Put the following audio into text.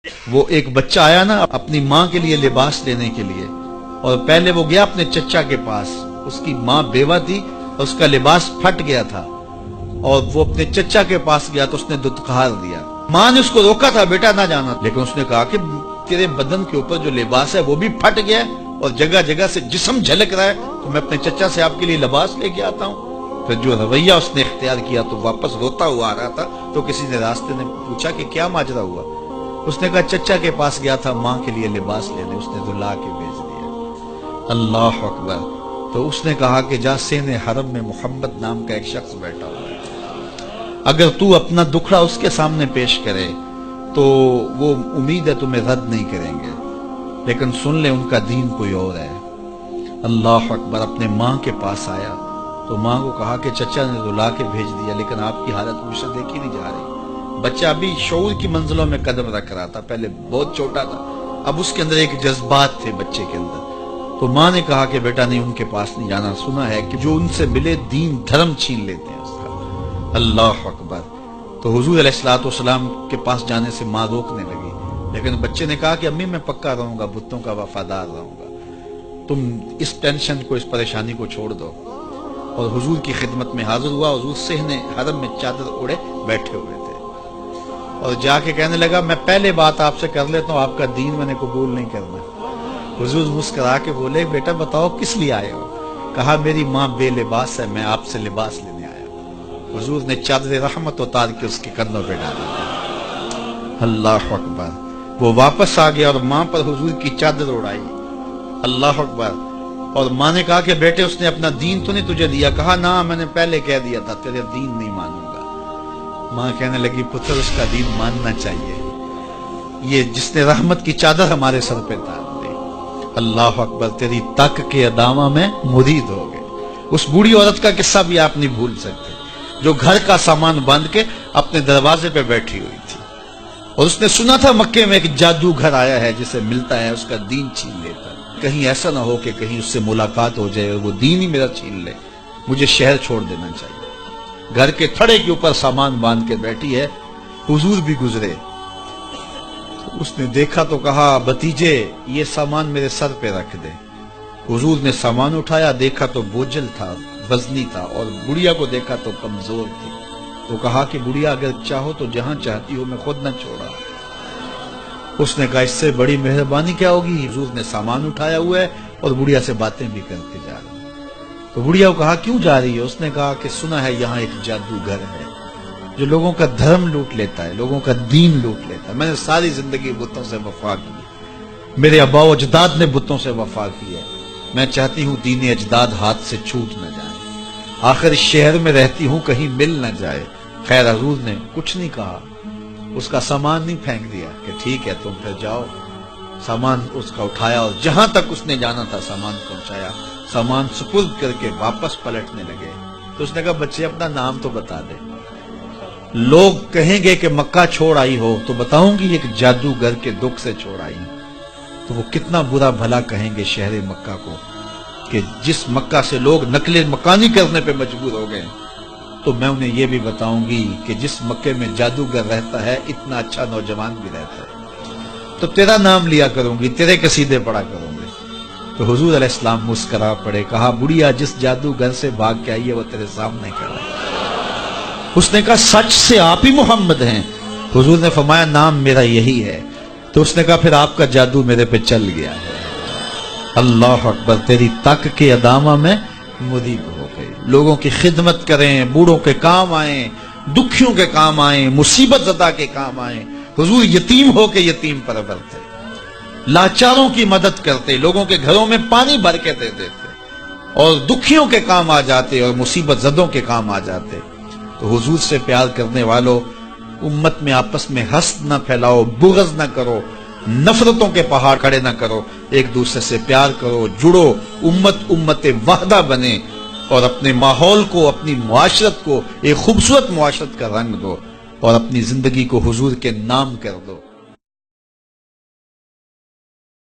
وہ ایک بچہ آیا نا اپنی ماں کے لیے لباس لینے کے لیے، اور پہلے وہ گیا اپنے چچا کے پاس. اس کی ماں بیوہ تھی اور اس کا لباس پھٹ گیا تھا، اور وہ اپنے چچا کے پاس گیا تو اس نے دتکار دیا. ماں نے اس کو روکا تھا بیٹا نہ جانا، لیکن اس نے کہا کہ تیرے بدن کے اوپر جو لباس ہے وہ بھی پھٹ گیا اور جگہ جگہ سے جسم جھلک رہا ہے، تو میں اپنے چچا سے آپ کے لیے لباس لے کے آتا ہوں. پھر جو رویہ اس نے اختیار کیا تو واپس روتا ہوا آ رہا تھا، تو کسی نے راستے نے پوچھا کہ کیا ماجرا ہوا. اس نے کہا چچا کے پاس گیا تھا ماں کے لیے لباس لینے، اس نے دلا کے بھیج دیا. اللہ اکبر. تو اس نے کہا کہ جا سین حرم میں محمد نام کا ایک شخص بیٹھا ہوا ہے، اگر تو اپنا دکھڑا اس کے سامنے پیش کرے تو وہ امید ہے تمہیں رد نہیں کریں گے، لیکن سن لے ان کا دین کوئی اور ہے. اللہ اکبر. اپنے ماں کے پاس آیا تو ماں کو کہا کہ چچا نے دلا کے بھیج دیا، لیکن آپ کی حالت مجھ سے دیکھی نہیں جا رہی. بچہ ابھی شعور کی منزلوں میں قدم رکھ رہا تھا، پہلے بہت چھوٹا تھا، اب اس کے اندر ایک جذبات تھے بچے کے اندر. تو ماں نے کہا کہ بیٹا نہیں ان کے پاس نہیں جانا، سنا ہے کہ جو ان سے ملے دین دھرم چھین لیتے ہیں اس کا. اللہ اکبر. تو حضور علیہ الصلوۃ والسلام کے پاس جانے سے ماں روکنے لگی، لیکن بچے نے کہا کہ امی میں پکا رہوں گا، بتوں کا وفادار رہوں گا، تم اس ٹینشن کو اس پریشانی کو چھوڑ دو. اور حضور کی خدمت میں حاضر ہوا. حضور صحن حرم میں چادر اوڑے بیٹھے ہوئے تھے، اور جا کے کہنے لگا میں پہلے بات آپ سے کر لیتا ہوں، آپ کا دین میں نے قبول نہیں کرنا. حضور مسکرا کے بولے بیٹا بتاؤ کس لیے آئے ہو؟ کہا میری ماں بے لباس ہے، میں آپ سے لباس لینے آیا ہوں. حضور نے چادر رحمت اتار کے اس کے کندھوں پہ ڈالی. اللہ اکبر. وہ واپس آ گیا اور ماں پر حضور کی چادر اڑائی. اللہ اکبر. اور ماں نے کہا کہ بیٹے اس نے اپنا دین تو نہیں تجھے دیا؟ کہا نہ میں نے پہلے کہہ دیا تھا تیرے دین نہیں مانوں گا. ماں کہنے لگی پتر اس کا دین ماننا چاہیے، یہ جس نے رحمت کی چادر ہمارے سر پہ ڈال دی. اللہ اکبر. تیری تک کے ادامہ میں مرید ہو گئے. اس بوڑھی عورت کا قصہ بھی آپ نہیں بھول سکتے، جو گھر کا سامان باندھ کے اپنے دروازے پہ بیٹھی ہوئی تھی، اور اس نے سنا تھا مکے میں ایک جادوگر آیا ہے جسے ملتا ہے اس کا دین چھین لیتا ہے، کہیں ایسا نہ ہو کہ کہیں اس سے ملاقات ہو جائے اور وہ دین ہی میرا چھین لے، مجھے شہر چھوڑ دینا چاہیے. گھر کے تھڑے کے اوپر سامان باندھ کے بیٹھی ہے. حضور بھی گزرے، اس نے دیکھا تو کہا بھتیجے یہ سامان میرے سر پہ رکھ دے. حضور نے سامان اٹھایا، دیکھا تو بوجھل تھا، وزنی تھا، اور بڑھیا کو دیکھا تو کمزور تھی. تو کہا کہ بڑھیا اگر چاہو تو جہاں چاہتی ہو میں خود نہ چھوڑا. اس نے کہا اس سے بڑی مہربانی کیا ہوگی؟ حضور نے سامان اٹھایا ہوا ہے اور بڑھیا سے باتیں بھی کرتے جا رہے ہیں. تو بڑھیا کو کہا کیوں جا رہی ہے؟ اس نے کہا کہ سنا ہے یہاں ایک جادوگر ہے جو لوگوں کا دھرم لوٹ لیتا ہے، لوگوں کا دین لوٹ لیتا ہے. میں نے ساری زندگی بتوں سے وفا کی، میرے آباء و اجداد نے بتوں سے وفا کی ہے، میں چاہتی ہوں دین اجداد ہاتھ سے چھوٹ نہ جائے، آخر اس شہر میں رہتی ہوں کہیں مل نہ جائے. خیر حضور نے کچھ نہیں کہا، اس کا سامان نہیں پھینک دیا کہ ٹھیک ہے تم پھر جاؤ. سامان اس کا اٹھایا اور جہاں تک اس نے جانا تھا سامان پہنچایا. سامان سپرد کر کے واپس پلٹنے لگے. تو اس نے کہا بچے اپنا نام تو بتا دے، لوگ کہیں گے کہ مکہ چھوڑ آئی ہو تو بتاؤں گی ایک جادوگر کے دکھ سے چھوڑ آئی ہوں. تو وہ کتنا برا بھلا کہیں گے شہر مکہ کو کہ جس مکہ سے لوگ نقل مکانی کرنے پہ مجبور ہو گئے. تو میں انہیں یہ بھی بتاؤں گی کہ جس مکے میں جادوگر رہتا ہے اتنا اچھا نوجوان بھی رہتا ہے، تو تیرا نام لیا کروں گی، تیرے قصیدے پڑھا کروں گی. تو حضور علیہ السلام مسکرا پڑے. کہا بڑھیا جس جادوگر سے بھاگ کے آئی ہے وہ تیرے سامنے کھڑا ہے. اس نے کہا سچ سے آپ ہی محمد ہیں؟ حضور نے فرمایا نام میرا یہی ہے. تو اس نے کہا پھر آپ کا جادو میرے پہ چل گیا ہے. اللہ اکبر. تیری تک کے ادامہ میں مرید ہو گئے. لوگوں کی خدمت کریں، بوڑھوں کے کام آئیں، دکھیوں کے کام آئیں، مصیبت زدہ کے کام آئیں. حضور یتیم ہو کے یتیم پرور تھے، لاچاروں کی مدد کرتے، لوگوں کے گھروں میں پانی بھر کے دے دیتے، اور دکھیوں کے کام آ جاتے اور مصیبت زدوں کے کام آ جاتے. تو حضور سے پیار کرنے والوں، امت میں آپس میں حسد نہ پھیلاؤ، بغض نہ کرو، نفرتوں کے پہاڑ کھڑے نہ کرو، ایک دوسرے سے پیار کرو، جڑو، امت وحدہ بنے، اور اپنے ماحول کو، اپنی معاشرت کو ایک خوبصورت معاشرت کا رنگ دو، اور اپنی زندگی کو حضور کے نام کر دو.